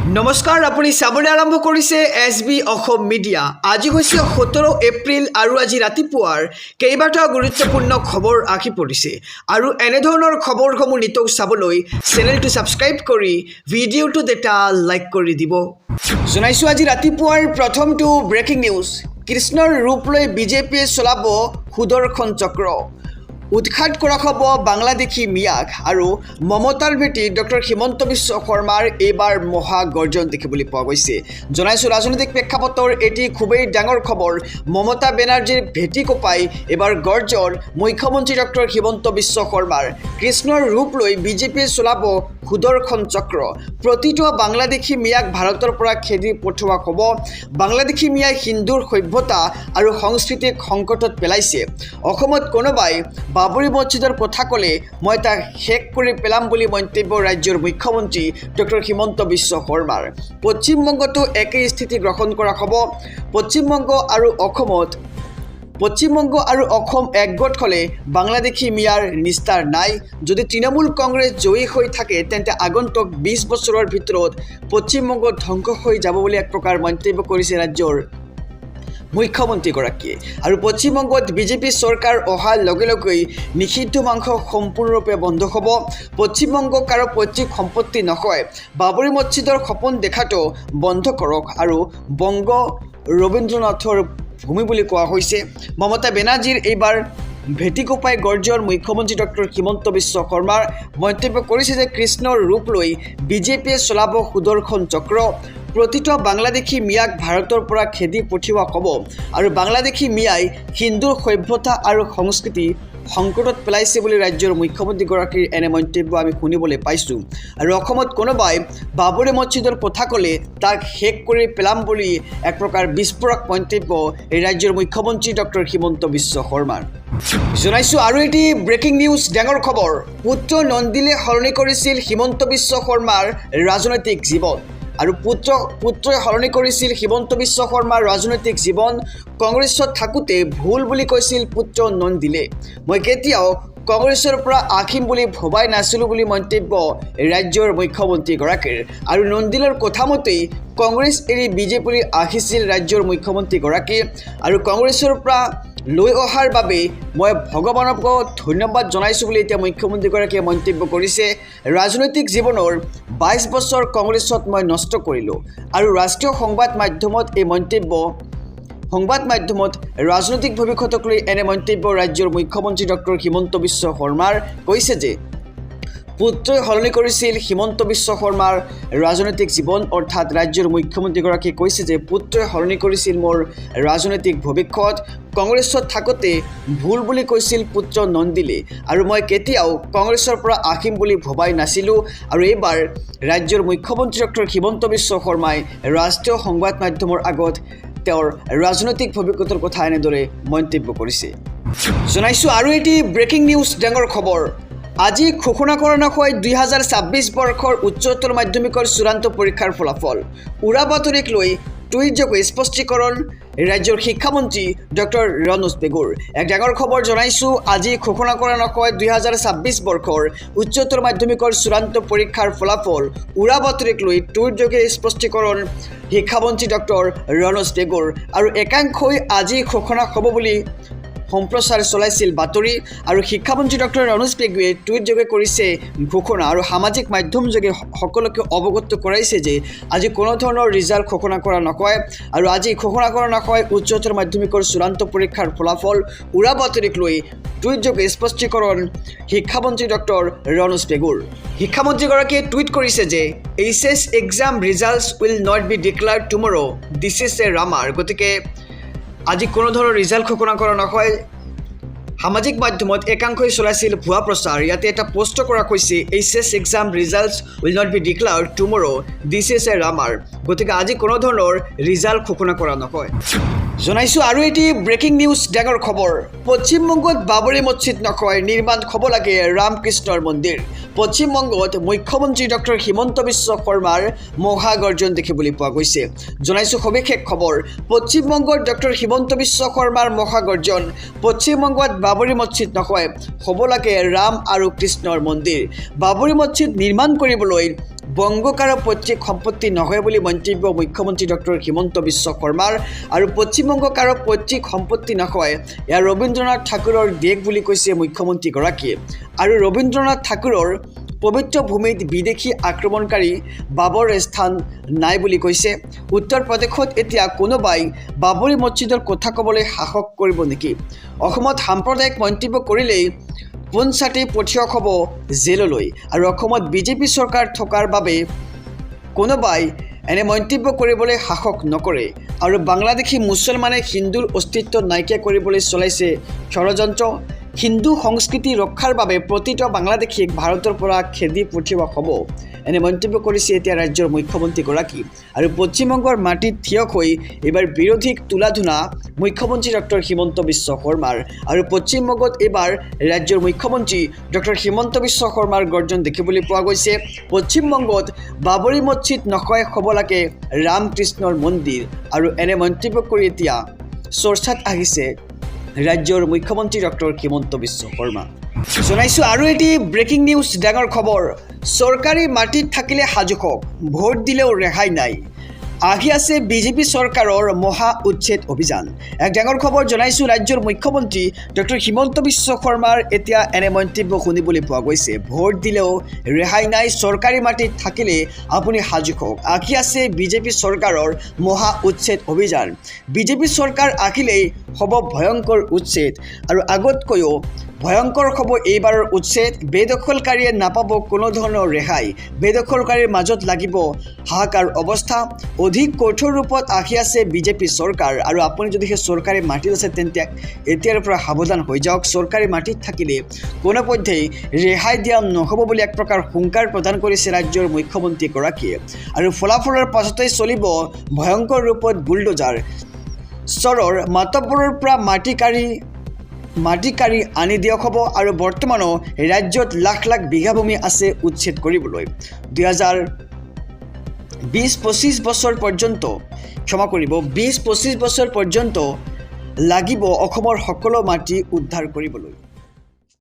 নমস্কাৰ আপুনি চাবলৈ আৰম্ভ কৰিছে এছবি অসম মিডিয়া। আজি হৈছে 17 এপ্ৰিল আৰু আজি ৰাতিপুৱাৰ কেইবাটাও গুৰুত্বপূৰ্ণ খবৰ আহি পৰিছে আৰু এনেধৰণৰ খবৰসমূহ নিতৌ চাবলৈ চেনেলটো ছাবস্ক্ৰাইব কৰি ভিডিঅ'টোত এটা লাইক কৰি দিব। জনাইছোঁ আজি ৰাতিপুৱাৰ প্ৰথমটো ব্ৰেকিং নিউজ। কৃষ্ণৰ ৰূপ লৈ বিজেপিয়ে চলাব সুদৰ্শন চক্ৰ। উৎখাত কৰা হ'ব বাংলাদেশী মিয়াক আৰু মমতাৰ ভেটি ডক্টৰ হিমন্ত বিশ্ব শৰ্মাৰ এইবাৰ মহাগৰ্জন দেখিবলৈ পোৱা গৈছে। জনাইছোঁ ৰাজনৈতিক প্ৰেক্ষাপটৰ এটি খুবেই ডাঙৰ খবৰ। মমতা বেনাৰ্জীৰ ভেটি কঁপাই এইবাৰ গৰ্জন মুখ্যমন্ত্ৰী ডক্টৰ হিমন্ত বিশ্ব শৰ্মাৰ। কৃষ্ণৰ ৰূপ লৈ বিজেপিয়ে চলাব সুদৰ্শন চক্ৰ। প্ৰতিটো বাংলাদেশী মিয়াক ভাৰতৰ পৰা খেদি পঠোৱা হ'ব। বাংলাদেশী মিয়াই হিন্দুৰ সভ্যতা আৰু সংস্কৃতিক সংকটত পেলাইছে। অসমত কোনোবাই বাবৰি মছজিদৰ কথা ক'লে মই তাক শেষ কৰি পেলাম বুলি মন্তব্য ৰাজ্যৰ মুখ্যমন্ত্ৰী ডক্টৰ হিমন্ত বিশ্ব শৰ্মাৰ। পশ্চিমবংগতো একেই স্থিতি গ্ৰহণ কৰা হ'ব। পশ্চিমবংগ আৰু অসম একগোট হ'লে বাংলাদেশী মিয়াৰ নিস্তাৰ নাই। যদি তৃণমূল কংগ্ৰেছ জয়ী হৈ থাকে তেন্তে আগন্তুক 20 বছৰৰ ভিতৰত পশ্চিমবংগ ধ্বংস হৈ যাব বুলি এক প্ৰকাৰ মন্তব্য কৰিছে ৰাজ্যৰ মুখ্যমন্ত্ৰীগৰাকীয়ে। আৰু পশ্চিমবংগত বিজেপি চৰকাৰ অহাৰ লগে লগেই নিষিদ্ধ মাংস সম্পূৰ্ণৰূপে বন্ধ হ'ব। পশ্চিমবংগক কাৰো পৈতৃক সম্পত্তি নহয়। বাবৰি মছজিদৰ সপোন দেখাটো বন্ধ কৰক আৰু বংগ ৰবীন্দ্ৰনাথৰ ভূমি বুলি কোৱা হৈছে। মমতা বেনাৰ্জীৰ এইবাৰ ভেটি কঁপাই গৰ্জন মুখ্যমন্ত্ৰী ডক্টৰ হিমন্ত বিশ্ব শৰ্মাৰ। মন্তব্য কৰিছে যে কৃষ্ণৰ ৰূপ লৈ বিজেপিয়ে চলাব সুদৰ্শন চক্ৰ। প্ৰতিটো বাংলাদেশী মিয়াক ভাৰতৰ পৰা খেদি পঠিওৱা হ'ব আৰু বাংলাদেশী মিয়াই হিন্দুৰ সভ্যতা আৰু সংস্কৃতি সংকটত পেলাইছে বুলি ৰাজ্যৰ মুখ্যমন্ত্ৰীগৰাকীৰ এনে মন্তব্য আমি শুনিবলৈ পাইছোঁ। আৰু অসমত কোনোবাই বাবৰি মছজিদৰ কথা ক'লে তাক শেষ কৰি পেলাম বুলি এক প্ৰকাৰ বিস্ফোৰক মন্তব্য এই ৰাজ্যৰ মুখ্যমন্ত্ৰী ডক্টৰ হিমন্ত বিশ্ব শৰ্মাৰ। জনাইছোঁ আৰু এটি ব্ৰেকিং নিউজ, ডাঙৰ খবৰ। পুত্ৰ নন্দিলে সলনি কৰিছিল হিমন্ত বিশ্ব শৰ্মাৰ ৰাজনৈতিক জীৱন। আৰু পুত্ৰই সলনি কৰিছিল হিমন্ত বিশ্ব শৰ্মাৰ ৰাজনৈতিক জীৱন। কংগ্ৰেছত থাকোঁতে ভুল বুলি কৈছিল পুত্ৰ নন্দিলে। মই কেতিয়াও কংগ্ৰেছৰ পৰা আহিম বুলি ভবাই নাছিলোঁ বুলি মন্তব্য ৰাজ্যৰ মুখ্যমন্ত্ৰীগৰাকীৰ। আৰু নন্দিলৰ কথামতেই কংগ্ৰেছ এৰি বিজেপিলৈ আহিছিল ৰাজ্যৰ মুখ্যমন্ত্ৰীগৰাকী। আৰু কংগ্ৰেছৰ পৰা লৈ অহাৰ বাবে মই ভগৱানক ধন্যবাদ জনাইছোঁ বুলি এতিয়া মুখ্যমন্ত্ৰীগৰাকীয়ে মন্তব্য কৰিছে। ৰাজনৈতিক জীৱনৰ 22 বছৰ কংগ্ৰেছত মই নষ্ট কৰিলোঁ। আৰু ৰাষ্ট্ৰীয় সংবাদ মাধ্যমত ৰাজনৈতিক ভৱিষ্যতক লৈ এনে মন্তব্য ৰাজ্যৰ মুখ্যমন্ত্ৰী ডক্টৰ হিমন্ত বিশ্ব শৰ্মাৰ। কৈছে যে পুত্ৰই সলনি কৰিছিল হিমন্ত বিশ্ব শৰ্মাৰ ৰাজনৈতিক জীৱন। অৰ্থাৎ ৰাজ্যৰ মুখ্যমন্ত্ৰীগৰাকীয়ে কৈছে যে পুত্ৰই সলনি কৰিছিল মোৰ ৰাজনৈতিক ভৱিষ্যত। কংগ্ৰেছত থাকোঁতে ভুল বুলি কৈছিল পুত্ৰ নন্দিলে আৰু মই কেতিয়াও কংগ্ৰেছৰ পৰা আহিম বুলি ভবাই নাছিলোঁ। আৰু এইবাৰ ৰাজ্যৰ মুখ্যমন্ত্ৰী ডক্টৰ হিমন্ত বিশ্ব শৰ্মাই ৰাষ্ট্ৰীয় সংবাদ মাধ্যমৰ আগত তেওঁৰ ৰাজনৈতিক ভৱিষ্যতৰ কথা এনেদৰে মন্তব্য কৰিছে। জনাইছোঁ আৰু এটি ব্ৰেকিং নিউজ, ডাঙৰ খবৰ। আজি ঘোষণা কৰা নহয় 2026 বৰ্ষৰ উচ্চতৰ মাধ্যমিকৰ চূড়ান্ত পৰীক্ষাৰ ফলাফল। উৰা বাতৰিক লৈ টুইটযোগে স্পষ্টীকৰণ ৰাজ্যৰ শিক্ষামন্ত্ৰী ডক্টৰ ৰণোজ পেগুৰ। এক ডাঙৰ খবৰ জনাইছোঁ। আজি ঘোষণা কৰা নহয় 2026 বৰ্ষৰ উচ্চতৰ মাধ্যমিকৰ চূড়ান্ত পৰীক্ষাৰ ফলাফল। উৰা বাতৰিক লৈ টুইটযোগে স্পষ্টীকৰণ শিক্ষামন্ত্ৰী ডক্টৰ ৰণোজ পেগুৰ। আৰু একাংশই আজি ঘোষণা হ'ব বুলি সম্প্ৰচাৰ চলাইছিল বাতৰি। আৰু শিক্ষামন্ত্ৰী ডক্টৰ ৰণোজ পেগুৱে টুইটযোগে কৰিছে ঘোষণা আৰু সামাজিক মাধ্যমযোগে সকলোকে অৱগত কৰাইছে যে আজি কোনো ধৰণৰ ৰিজাল্ট ঘোষণা কৰা নহয়। আৰু আজি ঘোষণা কৰা নহয় উচ্চতৰ মাধ্যমিকৰ চূড়ান্ত পৰীক্ষাৰ ফলাফল। উৰা বাতৰিক লৈ টুইটযোগে স্পষ্টীকৰণ শিক্ষামন্ত্ৰী ডক্টৰ ৰণোজ পেগুৰ। শিক্ষামন্ত্ৰীগৰাকীয়ে টুইট কৰিছে যে HS exam results will not be declared tomorrow, this is a rumour. গতিকে আজি কোনো ধৰণৰ ৰিজাল্ট ঘোষণা কৰা নহয়। সামাজিক মাধ্যমত একাংশই চলাইছিল ভুৱা প্ৰচাৰ। ইয়াতে এটা পোষ্ট কৰা হৈছে HS exam results will not be declared tomorrow, this is a rumour. গতিকে আজি কোনো ধৰণৰ ৰিজাল্ট ঘোষণা কৰা নহয়। জনাইছোঁ আৰু এটি ব্ৰেকিং নিউজ, ডাঙৰ খবৰ। পশ্চিমবংগত বাবৰি মছজিদ নহয়, নিৰ্মাণ হ'ব লাগে ৰামকৃষ্ণৰ মন্দিৰ। পশ্চিমবংগত মুখ্যমন্ত্ৰী ডক্টৰ হিমন্ত বিশ্ব শৰ্মাৰ মহাগৰ্জন দেখিবলৈ পোৱা গৈছে। জনাইছোঁ সবিশেষ খবৰ। পশ্চিমবংগৰ ডক্টৰ হিমন্ত বিশ্ব শৰ্মাৰ মহাগৰ্জন। পশ্চিমবংগত বাবৰি মছজিদ নহয়, হ'ব লাগে ৰাম আৰু কৃষ্ণৰ মন্দিৰ। বাবৰি মছজিদ নিৰ্মাণ কৰিবলৈ বংগ কাৰো পৈতৃক সম্পত্তি নহয় বুলি মন্তব্য মুখ্যমন্ত্ৰী ডক্টৰ হিমন্ত বিশ্ব শৰ্মাৰ। আৰু পশ্চিমবংগ কাৰো পৈতৃক সম্পত্তি নহয়, এয়া ৰবীন্দ্ৰনাথ ঠাকুৰৰ দেশ বুলি কৈছে মুখ্যমন্ত্ৰীগৰাকীয়ে। আৰু ৰবীন্দ্ৰনাথ ঠাকুৰৰ পবিত্ৰ ভূমিত বিদেশী আক্ৰমণকাৰী বাবৰ স্থান নাই বুলি কৈছে। উত্তৰ প্ৰদেশত এতিয়া কোনোবাই বাবৰি মছজিদৰ কথা ক'বলৈ সাহস কৰিব নেকি? অসমত সাম্প্ৰদায়িক মন্তব্য কৰিলেই পোনছাটি পঠিওৱা হ'ব জেললৈ। আৰু অসমত বিজেপি চৰকাৰ থকাৰ বাবে কোনোবাই এনে মন্তব্য কৰিবলৈ সাহস নকৰে। আৰু বাংলাদেশী মুছলমানে হিন্দুৰ অস্তিত্ব নাইকিয়া কৰিবলৈ চলাইছে ষড়যন্ত্ৰ। হিন্দু সংস্কৃতি ৰক্ষাৰ বাবে প্ৰতিটো বাংলাদেশীক ভাৰতৰ পৰা খেদি পঠিওৱা হ'ব, এনে মন্তব্য কৰিছে এতিয়া ৰাজ্যৰ মুখ্যমন্ত্ৰীগৰাকী। আৰু পশ্চিমবংগৰ মাটিত থিয় হৈ এইবাৰ বিৰোধীক তুলাধুনা মুখ্যমন্ত্ৰী ডক্টৰ হিমন্ত বিশ্ব শৰ্মাৰ। আৰু পশ্চিমবংগত এইবাৰ ৰাজ্যৰ মুখ্যমন্ত্ৰী ডক্টৰ হিমন্ত বিশ্ব শৰ্মাৰ গৰ্জন দেখিবলৈ পোৱা গৈছে। পশ্চিমবংগত বাবৰি মছজিদ নহয়, হ'ব লাগে ৰামকৃষ্ণৰ মন্দিৰ। আৰু এনে মন্তব্য কৰি এতিয়া চৰ্চাত আহিছে ৰাজ্যৰ মুখ্যমন্ত্ৰী ডক্টৰ হিমন্ত বিশ্ব শৰ্মা। জনাইছোঁ আৰু এটি ব্ৰেকিং নিউজ, ডাঙৰ খবৰ। চৰকাৰী মাটিত থাকিলে সাজু হওক, ভোট দিলেও ৰেহাই নাই। আহি আছে বিজেপি চৰকাৰৰ মহা উচ্ছেদ অভিযান। এক ডাঙৰ খবৰ জনাইছোঁ, ৰাজ্যৰ মুখ্যমন্ত্ৰী ডক্টৰ হিমন্ত বিশ্ব শৰ্মাৰ এতিয়া এনে মন্তব্য শুনিবলৈ পোৱা গৈছে। ভোট দিলেও ৰেহাই নাই, চৰকাৰী মাটিত থাকিলে আপুনি সাজু হওক। আহি আছে বিজেপি চৰকাৰৰ মহা উচ্ছেদ অভিযান। বিজেপি চৰকাৰ আহিলেই হ'ব ভয়ংকৰ উচ্ছেদ। আৰু আগতকৈও ভয়ংকৰ হ'ব এইবাৰৰ উচ্ছেদ। বেদখলকাৰীয়ে নাপাব কোনো ধৰণৰ ৰেহাই। বেদখলকাৰীৰ মাজত লাগিব হাহাকাৰ অৱস্থা। অধিক কঠোৰ ৰূপত আহি আছে বিজেপি চৰকাৰ। আৰু আপুনি যদি সেই চৰকাৰী মাটিত আছে তেন্তে এতিয়াৰ পৰা সাৱধান হৈ যাওক। চৰকাৰী মাটিত থাকিলে কোনোপধ্যেই ৰেহাই দিয়া নহ'ব বুলি এক প্ৰকাৰ হুংকাৰ প্ৰদান কৰিছে ৰাজ্যৰ মুখ্যমন্ত্ৰীগৰাকীয়ে। আৰু ফলাফলৰ পাছতেই চলিব ভয়ংকৰ ৰূপত বুলডোজাৰ। চৰৰ মাতব্বৰৰ পৰা মাটি কাঢ়ি আনি দিয়া হ'ব। আৰু বৰ্তমানো ৰাজ্যত লাখ লাখ বিঘা ভূমি আছে উচ্ছেদ কৰিবলৈ। 20-25 বছৰ পৰ্যন্ত, ক্ষমা কৰিব, 20-25 বছৰ পৰ্যন্ত লাগিব অসমৰ সকলো মাটি উদ্ধাৰ কৰিবলৈ।